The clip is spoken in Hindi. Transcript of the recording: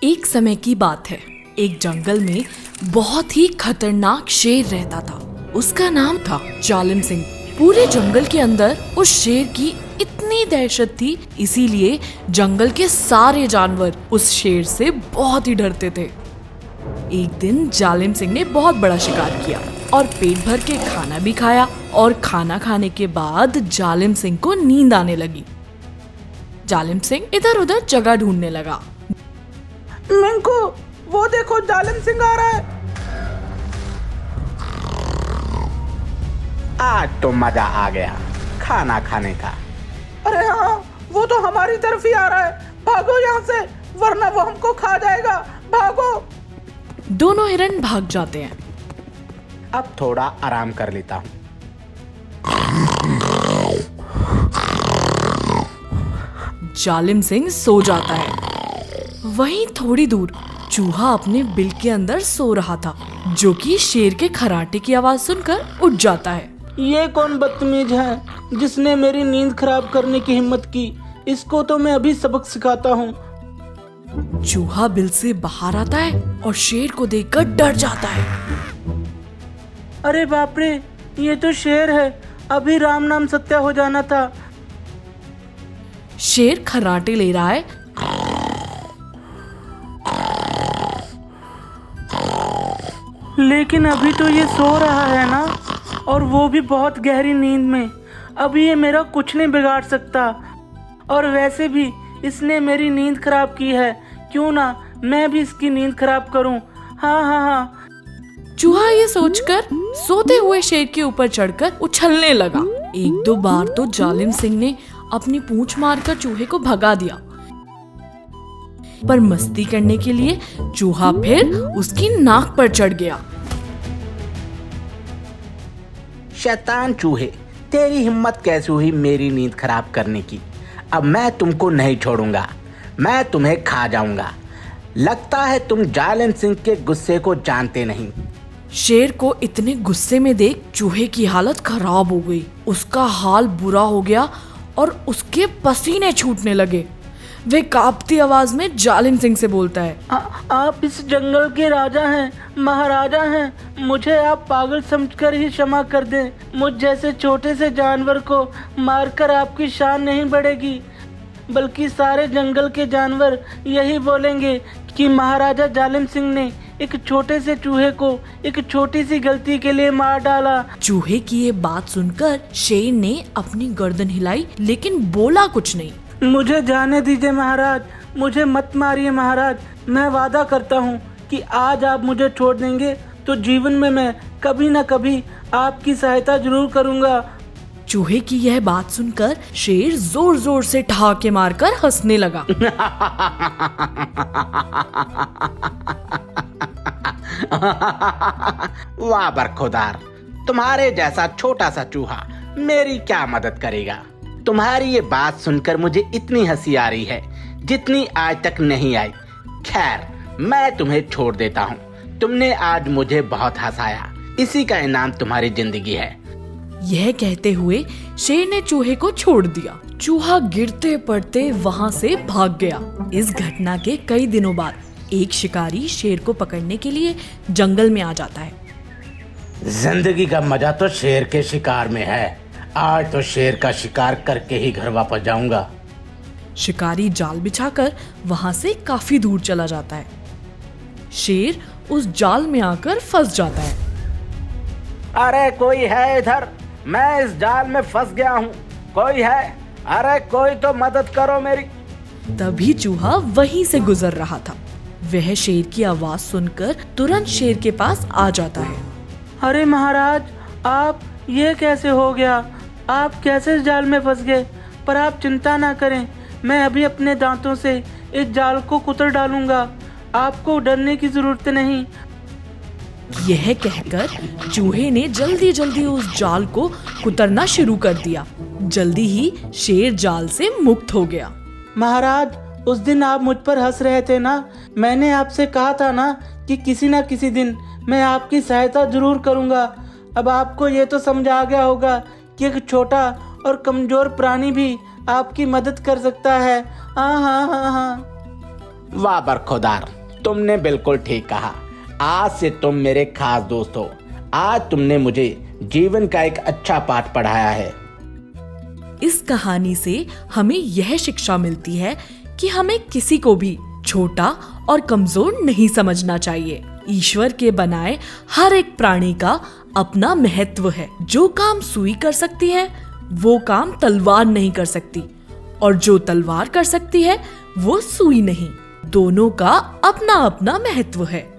एक समय की बात है, एक जंगल में बहुत ही खतरनाक शेर रहता था। उसका नाम था जालिम सिंह। पूरे जंगल के अंदर उस शेर की इतनी दहशत थी, इसीलिए जंगल के सारे जानवर उस शेर से बहुत ही डरते थे। एक दिन जालिम सिंह ने बहुत बड़ा शिकार किया और पेट भर के खाना भी खाया, और खाना खाने के बाद जालिम सिंह को नींद आने लगी। जालिम सिंह इधर उधर जगह ढूंढने लगा। मिंकू, वो देखो जालिम सिंह आ रहा है। आज तो मजा आ गया खाना खाने का। अरे हाँ, वो तो हमारी तरफ ही आ रहा है। भागो यहाँ से, वरना वो हमको खा जाएगा। भागो। दोनों हिरन भाग जाते हैं। अब थोड़ा आराम कर लेता हूँ। जालिम सिंह सो जाता है। वहीं थोड़ी दूर चूहा अपने बिल के अंदर सो रहा था, जो कि शेर के खर्राटे की आवाज सुनकर उठ जाता है। ये कौन बदतमीज है जिसने मेरी नींद खराब करने की हिम्मत की? इसको तो मैं अभी सबक सिखाता हूँ। चूहा बिल से बाहर आता है और शेर को देखकर डर जाता है। अरे बाप रे, ये तो शेर है। अभी राम नाम सत्य हो जाना था। शेर खर्राटे ले रहा है। लेकिन अभी तो ये सो रहा है ना, और वो भी बहुत गहरी नींद में। अभी ये मेरा कुछ नहीं बिगाड़ सकता, और वैसे भी इसने मेरी नींद खराब की है। क्यों ना मैं भी इसकी नींद खराब करूं। हाँ हाँ हाँ। चूहा ये सोचकर सोते हुए शेर के ऊपर चढ़कर उछलने लगा। एक दो बार तो जालिम सिंह ने अपनी पूंछ मारकर चूहे को भगा दिया, पर मस्ती करने के लिए चूहा फिर उसकी नाक पर चढ़ गया। शैतान चूहे, तेरी हिम्मत कैसे हुई मेरी नींद खराब करने की? अब मैं तुमको नहीं छोड़ूंगा, मैं तुम्हें खा जाऊंगा। लगता है तुम जालिम सिंह के गुस्से को जानते नहीं। शेर को इतने गुस्से में देख चूहे की हालत खराब हो गई। उसका हाल बुरा हो गया और उसके पसीने छूटने लगे। वे कांपती आवाज में जालिम सिंह से बोलता है, आप इस जंगल के राजा हैं, महाराजा हैं। मुझे आप पागल समझकर ही क्षमा कर दें। मुझ जैसे छोटे से जानवर को मारकर आपकी शान नहीं बढ़ेगी, बल्कि सारे जंगल के जानवर यही बोलेंगे कि महाराजा जालिम सिंह ने एक छोटे से चूहे को एक छोटी सी गलती के लिए मार डाला। चूहे की ये बात सुनकर शेर ने अपनी गर्दन हिलाई, लेकिन बोला कुछ नहीं। मुझे जाने दीजिए महाराज, मुझे मत मारिए महाराज। मैं वादा करता हूँ कि आज आप मुझे छोड़ देंगे तो जीवन में मैं कभी न कभी आपकी सहायता जरूर करूँगा। चूहे की यह बात सुनकर शेर जोर जोर से ठहाके मारकर हंसने लगा। वाह बरखुदार, तुम्हारे जैसा छोटा सा चूहा मेरी क्या मदद करेगा? तुम्हारी ये बात सुनकर मुझे इतनी हंसी आ रही है जितनी आज तक नहीं आई। खैर, मैं तुम्हें छोड़ देता हूँ। तुमने आज मुझे बहुत हंसाया, इसी का इनाम तुम्हारी जिंदगी है। यह कहते हुए शेर ने चूहे को छोड़ दिया। चूहा गिरते पड़ते वहाँ से भाग गया। इस घटना के कई दिनों बाद एक शिकारी शेर को पकड़ने के लिए जंगल में आ जाता है। जिंदगी का मजा तो शेर के शिकार में है। आज तो शेर का शिकार करके ही घर वापस जाऊंगा। शिकारी जाल बिछाकर वहाँ से काफी दूर चला जाता है। शेर उस जाल में आकर फंस जाता है। अरे कोई है इधर? मैं इस जाल में फंस गया हूँ। कोई है? अरे कोई तो मदद करो मेरी। तभी चूहा वहीं से गुजर रहा था। वह शेर की आवाज सुनकर तुरंत शेर के पास आ जाता है। अरे महाराज, आप ये कैसे हो गया? आप कैसे इस जाल में फंस गए? पर आप चिंता ना करें, मैं अभी अपने दांतों से इस जाल को कुतर डालूंगा। आपको डरने की जरूरत नहीं। यह कहकर चूहे ने जल्दी जल्दी उस जाल को कुतरना शुरू कर दिया। जल्दी ही शेर जाल से मुक्त हो गया। महाराज, उस दिन आप मुझ पर हंस रहे थे ना? मैंने आपसे कहा था ना कि किसी ना किसी दिन मैं आपकी सहायता जरूर करूंगा। अब आपको ये तो समझ आ गया होगा कि एक छोटा और कमजोर प्राणी भी आपकी मदद कर सकता है। हाँ हाँ हाँ हाँ। वाह बरखुरदार, तुमने बिल्कुल ठीक कहा। आज से तुम मेरे खास दोस्त हो। आज तुमने मुझे जीवन का एक अच्छा पाठ पढ़ाया है। इस कहानी से हमें यह शिक्षा मिलती है कि हमें किसी को भी छोटा और कमजोर नहीं समझना चाहिए। ईश्वर के बनाए हर एक प्राणी का अपना महत्व है। जो काम सुई कर सकती है वो काम तलवार नहीं कर सकती, और जो तलवार कर सकती है वो सुई नहीं। दोनों का अपना अपना महत्व है।